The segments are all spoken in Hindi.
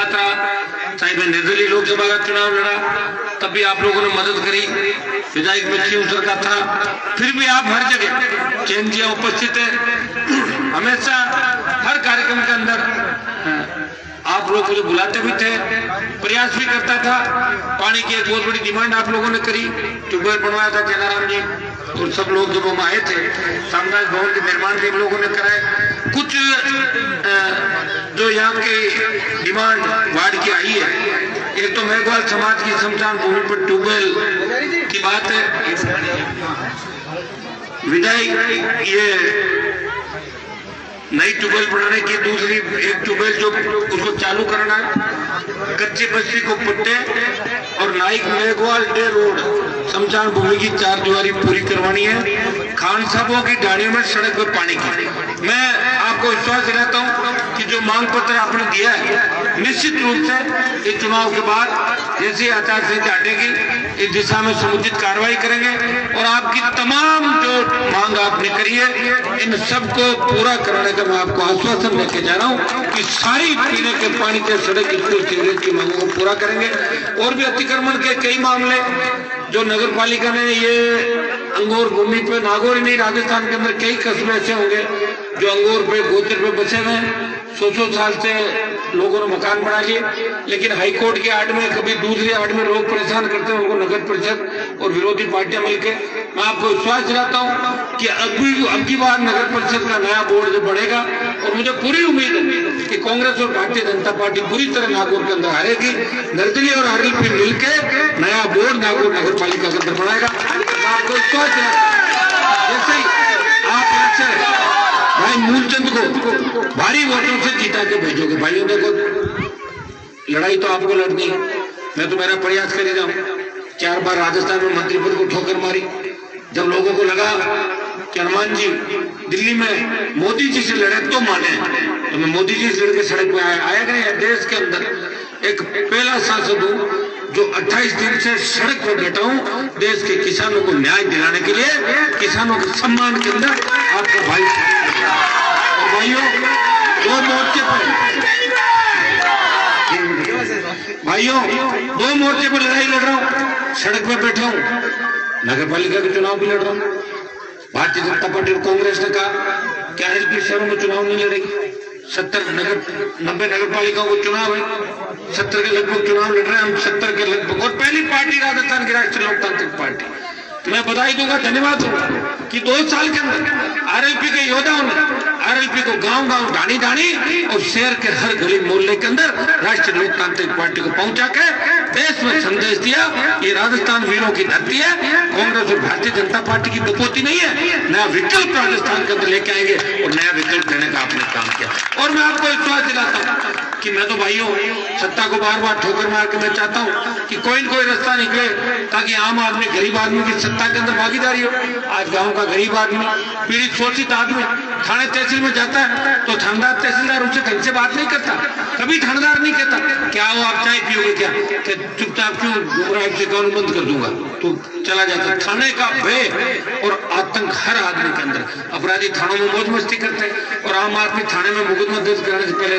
साथ रहा, चाहे मैं निर्दलीय लोकसभा का चुनाव लड़ा तब भी आप लोगों ने मदद करी, विधायक बच्ची उसर का था, फिर भी आप हर जगह चैन जिया उपस्थित है। हमेशा हर कार्यक्रम के अंदर आप लोग मुझे बुलाते भी थे, प्रयास भी करता था। पानी की एक बहुत बड़ी डिमांड आप लोगों ने करी, ट्यूबवेल बनवाया था जनाराम जी, और सब लोग जब हम आए थे सामुदायिक भवन के निर्माण भी हम लोगों ने कराए। कुछ जो यहाँ की डिमांड वार्ड की आई है, एक तो मेघवाल समाज की शमशान भूमि पर ट्यूबवेल की बात है, विधायक ये नई ट्यूबवेल बनाने की, दूसरी एक ट्यूबवेल जो उसको चालू करना है, कच्ची बस्ती को पुट्टे और नाइक मेघवाल डे रोड शमशान भूमि की 4 दीवारी पूरी करवानी है, खान साहबों की गाड़ियों में सड़क पर पानी की। मैं आपको विश्वास दिलाता हूं कि जो मांग पत्र आपने दिया है, निश्चित रूप से इस चुनाव के बाद जैसे आचार संहिता हटेगी इस दिशा में समुचित कार्रवाई करेंगे और आपकी तमाम जो मांग आपने करी है इन सबको पूरा कराने का मैं आपको आश्वासन देके जा रहा हूँ कि सारी पीने के पानी के, सड़क, स्कूल, सीवरेज की मांगों को पूरा करेंगे। और भी अतिक्रमण के कई मामले जो नगर पालिका ने ये अंगोर भूमि पे, नागौर ही नहीं राजस्थान के अंदर कई कस्बे ऐसे होंगे जो अंगोर पे, गोचर पे बसे हुए हैं, 100 साल से लोगों ने मकान बना लिए, लेकिन हाईकोर्ट के आड़ में, कभी दूसरी आड़ में लोग परेशान करते हैं उनको नगर परिषद और विरोधी पार्टियां मिलकर। मैं आपको विश्वास दिलाता हूं कि अब की बार नगर परिषद का नया बोर्ड जो बढ़ेगा, और मुझे पूरी उम्मीद है कि कांग्रेस और भारतीय जनता पार्टी पूरी तरह नागौर के अंदर हारेगी। निर्दलीय और आरएलपी मिलकर नया बोर्ड नागौर नगर पालिका के अंदर बनाएगा। आपको विश्वास जैसे ही आप यहाँ से भाई मूलचंद को भारी वोटों से जीता के भेजोगे, भाइयों देखो लड़ाई तो आपको लड़नी है, मैं तो मेरा प्रयास कर ही रहा हूँ। 4 बार राजस्थान में मंत्री पद को ठोकर मारी, जब लोगों को लगा कि हनुमान जी दिल्ली में मोदी जी से लड़े तो माने, तो मैं मोदी जी से लड़के सड़क पे आया गया। देश के अंदर एक पहला सांसद हूँ जो 28 दिन से सड़क पर बैठा हूँ देश के किसानों को न्याय दिलाने के लिए, किसानों के सम्मान के अंदर आपका भाई। और भाइयों 2 मोर्चे पर लड़ाई लड़ रहा हूँ, सड़क पे बैठा हूँ, नगर पालिका के चुनाव भी लड़ रहा हूँ। भारतीय जनता पार्टी और कांग्रेस ने कहा कि आरएलपी शहरों में चुनाव नहीं लड़ेगी, 90 नगर पालिकाओं को चुनाव है, 70 के लगभग चुनाव लड़ रहे हैं हम, 70 के लगभग, और पहली पार्टी राजस्थान की राष्ट्रीय लोकतांत्रिक पार्टी। तो मैं बधाई दूंगा, धन्यवाद दूंगा कि 2 साल के अंदर आरएलपी के योद्धाओं ने आरएलपी को गांव-गांव, ढाणी-ढाणी और शहर के हर गली मोहल्ले के अंदर राष्ट्रीय लोकतांत्रिक पार्टी को पहुंचा के देश में संदेश दिया ये राजस्थान वीरों की धरती है, कांग्रेस और भारतीय जनता पार्टी की बपोती नहीं है, नया विकल्प राजस्थान के अंदर लेके आएंगे और नया विकल्प देने का आपने काम किया। और मैं आपको विश्वास दिलाता हूँ कि मैं तो भाइयों सत्ता को बार बार ठोकर मार के मैं चाहता हूँ कि कोई न कोई रास्ता निकले ताकि आम आदमी, गरीब आदमी की सत्ता के अंदर भागीदारी हो। आज गांव का गरीब आदमी, पीड़ित शोषित आदमी थाने तहसील में जाता है तो थानेदार तहसीलदार उससे ढंग से बात नहीं करता, कभी थानेदार नहीं कहता क्या हो आप चाय पियोगे क्या, चुपचाप क्यों गुमराह से कौन बंद कर दूंगा, तो चला जाता। थाने का भय और आतंक हर आदमी के अंदर, अपराधी थानों में मौज मस्ती करते हैं और आम आदमी थाने में मुकदमा दर्ज कराने से पहले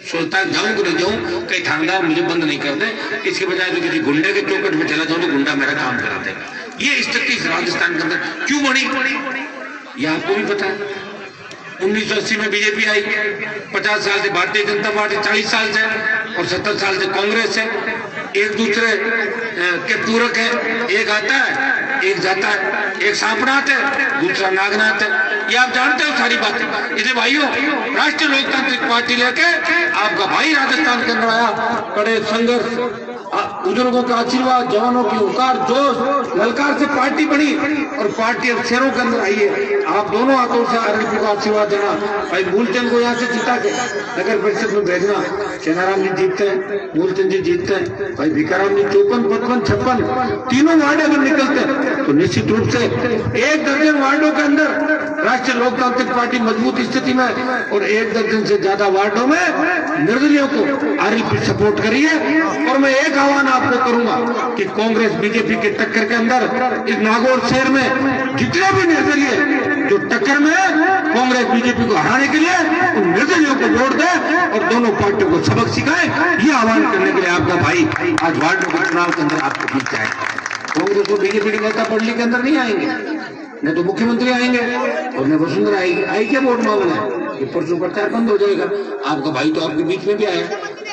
सोचता है जाऊं कि नहीं जाऊं, कहीं थानेदार मुझे बंद नहीं कर दे, इसके बजाय तो किसी गुंडे के चौकट में चला जाऊं तो गुंडा मेरा काम करा देगा। ये स्थिति राजस्थान के अंदर क्यों बनी ये आपको भी पता है। 1980 में बीजेपी आई, 50 साल से भारतीय जनता पार्टी, 40 साल से और 70 साल से कांग्रेस है, एक दूसरे के पूरक है, एक आता है एक जाता है, एक सांपनाथ है दूसरा नागनाथ है, ये आप जानते हो सारी बातें। इसलिए भाइयों राष्ट्रीय लोकतांत्रिक पार्टी लेके आपका भाई राजस्थान के अंदर आया, बड़े संघर्ष, बुजुर्गों का आशीर्वाद, जवानों की हुंकार, जोश, ललकार से पार्टी बनी और पार्टी अब शहरों के अंदर आई है। आप दोनों हाथों से आरएलपी को आशीर्वाद देना, भाई मूलचंद को यहाँ से जिता के नगर परिषद में भेजना। चेनाराम जी जीतते हैं, मूलचंद जी जीतते हैं, भाई भिकाराम जी 54, 55, 56 तीनों वार्ड अगर निकलते हैं तो निश्चित रूप से 1 दर्जन वार्डों के अंदर राष्ट्रीय लोकतांत्रिक पार्टी मजबूत स्थिति में और 1 दर्जन से ज्यादा वार्डों में निर्दलियों को आरएलपी सपोर्ट करी है। और मैं एक आह्वान आपको करूंगा कि कांग्रेस बीजेपी के टक्कर के अंदर इस नागौर शहर में जितने भी निर्दलीय जो टक्कर में कांग्रेस बीजेपी को हराने के लिए उन निर्दलियों को वोट दे और दोनों पार्टियों को सबक सिखाए। ये आह्वान करने के लिए आपका भाई आज वार्ड में चुनाव के अंदर आपके बीच आएगा। कांग्रेस और बीजेपी के नेता पढ़ के अंदर नहीं आएंगे, न तो मुख्यमंत्री आएंगे और न वसुंधरा आएगी। आई क्या वोट मांगना है? ये परसों प्रचार बंद हो जाएगा। आपका भाई तो आपके बीच में भी आया,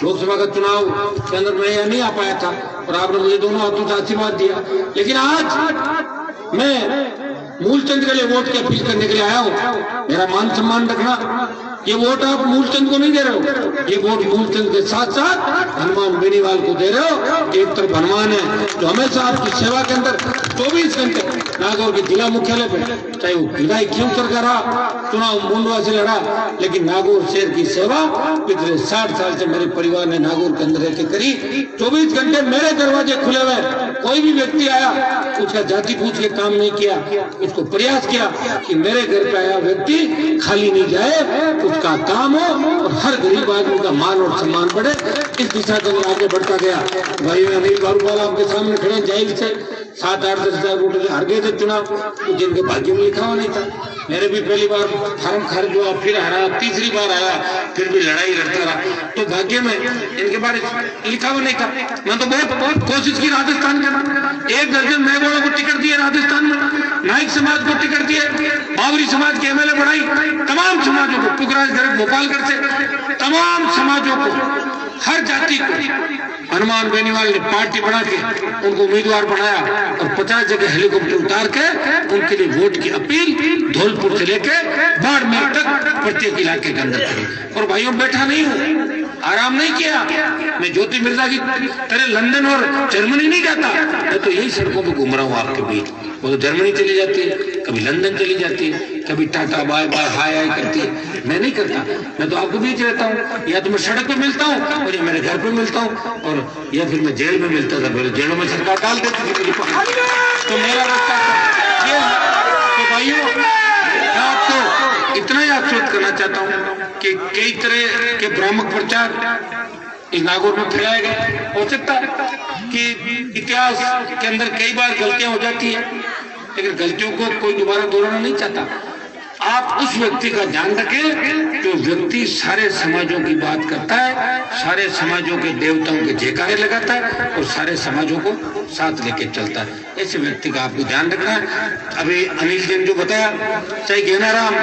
लोकसभा का चुनाव के अंदर मैं यहाँ नहीं आ पाया था और आपने मुझे दोनों हाथों से आशीर्वाद दिया। लेकिन आज मैं मूलचंद के लिए वोट की अपील करने के लिए आया हूँ। मेरा मान सम्मान रखना। ये वोट आप मूलचंद को नहीं दे रहे हो, ये वोट मूलचंद के साथ साथ हनुमान बेनीवाल को दे रहे हो। एक तरफ हनुमान है जो हमेशा आपकी सेवा के अंदर 24 घंटे नागौर के जिला मुख्यालय पे, चाहे वो विधायक क्यों सरकार रहा, चुनाव मुंडवा से लड़ा, लेकिन नागौर शहर की सेवा पिछले 60 साल से मेरे परिवार ने नागौर के अंदर रहकर करी। 24 घंटे मेरे दरवाजे खुले हुए, कोई भी व्यक्ति आया उसका जाति पूछ के काम नहीं किया, उसको प्रयास किया कि मेरे घर पे आया व्यक्ति खाली नहीं जाए, उसका काम हो और हर गरीब आदमी का मान और सम्मान बढ़े। इस दिशा के अंदर आगे बढ़ता गया। भाई अनिल बारूवाल आपके सामने खड़े जेल से 7-8 हजार वोटों से हार गए थे चुनाव, तो जिनके भाग्य में लिखा हुआ नहीं था। मेरे भी पहली बार फार्म खारिज हुआ, फिर हारा, तीसरी बार आया, फिर भी लड़ाई लड़ता रहा, तो भाग्य में इनके बारे लिखा हुआ नहीं था। मैं तो बहुत कोशिश की राजस्थान के, 1 दर्जन नए वालों को टिकट दिए राजस्थान में, नाइक समाज को टिकट दिए, बावरी समाज के एमएलए बढ़ाई, तमाम समाजों को, पुखराज गर्ग भोपालगढ़ से तमाम समाजों को, हर जाति को हनुमान बेनीवाल ने पार्टी बना के उनको उम्मीदवार बनाया और 50 जगह हेलीकॉप्टर उतार के उनके लिए वोट की अपील धौलपुर से लेके बाड़मेर तक प्रत्येक इलाके के अंदर करी। और भाइयों बैठा नहीं हूँ, आराम नहीं किया। मैं ज्योति मिर्जा की तरह लंदन और जर्मनी नहीं जाता, मैं तो यही सड़कों पे घूम रहा हूँ आपके बीच। वो तो जर्मनी चली जाती है, कभी लंदन चली जाती है, कभी टाटा बाय बाय हाय हाय करती है। मैं नहीं करता, मैं तो आपके बीच रहता हूँ। या तो मैं सड़क पे मिलता हूँ और या मेरे घर पे मिलता हूँ, और या फिर मैं जेल में मिलता था। मेरे जेलों में सरकार डाल देती थी, तो मेरा रास्ता तो भाइयों आपको इतना ही आश्वस्त करना चाहता हूँ कि कई तरह के भ्रामक प्रचार इस नागौर में फैलाए गए। हो सकता है कि इतिहास के अंदर कई बार गलतियां हो जाती है, लेकिन गलतियों को कोई दोबारा दोहराना नहीं चाहता। आप उस व्यक्ति का ध्यान रखें जो व्यक्ति सारे समाजों की बात करता है, सारे समाजों के देवताओं के जयकारे लगाता है और सारे समाजों को साथ लेके चलता है। ऐसे व्यक्ति का आपको ध्यान रखना है। अभी अनिल जी ने जो बताया, चाहे घेनाराम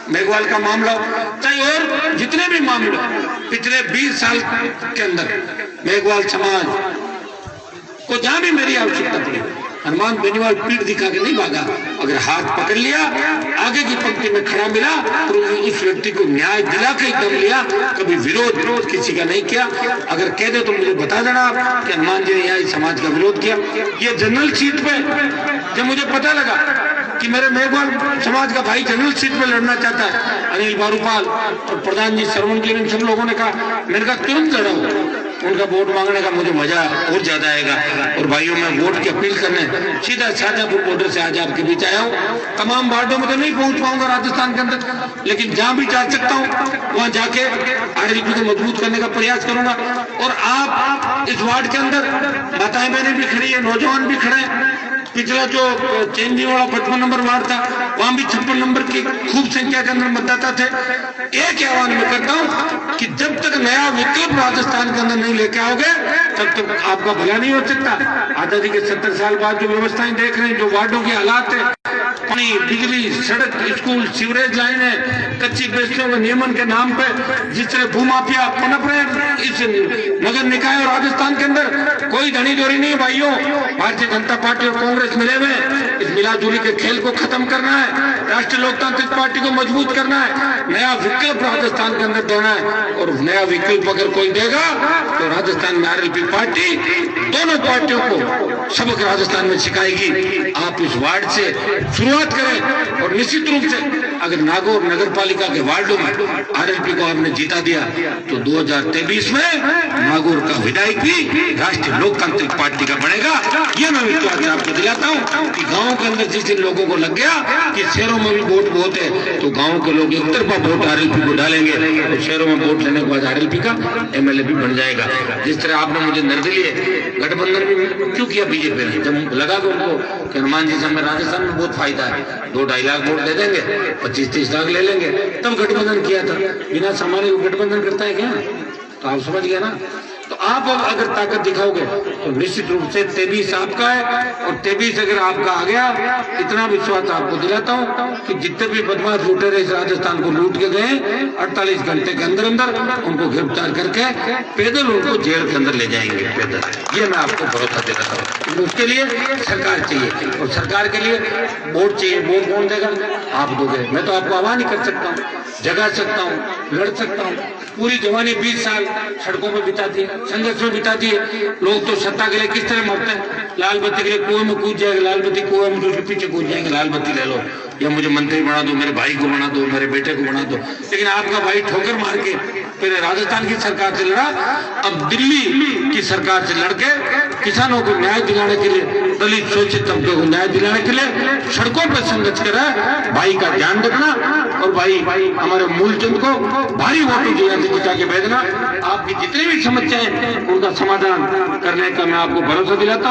मेघवाल का मामला हो, चाहे और जितने भी मामले पिछले 20 साल के अंदर मेघवाल समाज को जहां भी मेरी आवश्यकता पड़ी, हनुमान बेनीवाल पीठ दिखा के नहीं भागा। अगर हाथ पकड़ लिया, आगे की पंक्ति में खड़ा मिला तो उस व्यक्ति को न्याय दिला के दम लिया। कभी विरोध किसी का नहीं किया। अगर कह दे तो मुझे बता देना कि हनुमान जी ने यहाँ समाज का विरोध किया। ये जनरल सीट पे जब मुझे पता लगा कि मेरे मेघवाल समाज का भाई जनरल सीट पे लड़ना चाहता है, अनिल बारूवाल और प्रधान जी श्रवण जी सब लोगों ने कहा, मैंने कहा तुरंत लड़ो। उनका वोट मांगने का मुझे मजा और ज्यादा आएगा। और भाइयों मैं वोट की अपील करने सीधा शाहजहांपुर बॉर्डर से आज आपके बीच आया हूँ। तमाम वार्डों में तो नहीं पहुंच पाऊंगा राजस्थान के अंदर, लेकिन जहां भी जा सकता हूँ वहां जाके आरएलपी को मजबूत करने का प्रयास करूंगा। और आप इस वार्ड के अंदर माताएं बहनें भी खड़ी है, नौजवान भी खड़े हैं। पिछला जो चेंजी वाला 55 नंबर वार्ड था, वहां भी 56 नंबर की खूब संख्या के अंदर मतदाता थे। एक आह्वान मैं करता हूं कि जब तक नया विकल्प राजस्थान के अंदर नहीं लेके आओगे तब तक आपका भला नहीं हो सकता। आजादी के 70 साल बाद जो व्यवस्थाएं देख रहे हैं, जो वार्डों के हालात है, पानी, बिजली, सड़क, स्कूल, सीवरेज लाइनें, कच्ची बस्तियों के नियमन के नाम पे जिस तरह भूमाफिया पनप रहे हैं इस नगर निकाय और राजस्थान के अंदर, कोई धनी चोरी नहीं भाइयों। भारतीय जनता पार्टी और कांग्रेस मिले हुए इस मिलाजुली के खेल को खत्म करना है, राष्ट्रीय लोकतांत्रिक पार्टी को मजबूत करना है, नया विकल्प राजस्थान के अंदर देना है। और नया विकल्प अगर कोई देगा तो राजस्थान में आरएलपी पार्टी दोनों पार्टियों को सबक राजस्थान में सिखाएगी। आप इस वार्ड से शुरुआत करें और निश्चित रूप से अगर नागौर नगर पालिका के वार्डों में आरएलपी को आपने जीता दिया तो 2023 में नागौर का विधायक भी राष्ट्रीय लोकतांत्रिक पार्टी का बनेगा। यह मैं विश्वास आपको दिलाता हूँ कि गाँव के अंदर जिस दिन लोगों को लग गया कि शहरों में भी वोट बहुत है तो गाँव के लोग एक तरफा वोट आरएलपी को डालेंगे और शहरों में वोट लेने के बाद आरएलपी का एमएलए भी बन जाएगा। जिस तरह आपने मुझे निर्दलीय गठबंधन भी क्यों किया बीजेपी ने, जब लगा कि उनको हनुमान जी से हमें राजस्थान में बहुत फायदा है, 2-2.5 लाख वोट दे देंगे, 25-30 लाख ले लेंगे, तब गठबंधन किया था। बिना सामान्य गठबंधन करता है क्या? तो आप समझ गए ना। तो आप अगर ताकत दिखाओगे तो निश्चित रूप से 23 आपका है, और 23 अगर आपका आ गया, इतना विश्वास आपको दिलाता हूँ कि जितने भी बदमाश लुटेरे इस राजस्थान को लूट के गए 48 घंटे के अंदर अंदर उनको गिरफ्तार करके पैदल उनको जेल के अंदर ले जाएंगे पैदल। ये मैं आपको भरोसा दिलाता हूँ। उसके लिए सरकार चाहिए, और सरकार के लिए वोट चाहिए। वोट कौन देगा? आप दोगे। मैं तो आपको आह्वान ही कर सकता हूँ, जगा सकता हूँ, लड़ सकता हूँ। पूरी जवानी 20 साल सड़कों में बिता दी, संघर्ष में बिता दिए। लोग तो सत्ता के लिए किस तरह मरते हैं, लाल बत्ती के लिए कुएं में कूद जाएगा, लाल बत्ती कुएं में, उसके पीछे कूद जाएंगे, लाल बत्ती ले लो, या मुझे मंत्री बना दो, मेरे भाई को बना दो, मेरे बेटे को बना दो। लेकिन आपका भाई ठोकर मार के पहले राजस्थान की सरकार से लड़ा, अब दिल्ली की सरकार से लड़के किसानों को न्याय दिलाने के लिए, दलित शोषित तबके को न्याय दिलाने के लिए सड़कों पर संघर्ष कर रहा है। भाई का ध्यान रखना, और भाई हमारे मूलचंद को भारी वोटों से जिता के भेजना। आपकी जितनी भी समस्याएं उनका समाधान करने का मैं आपको भरोसा दिलाता हूँ।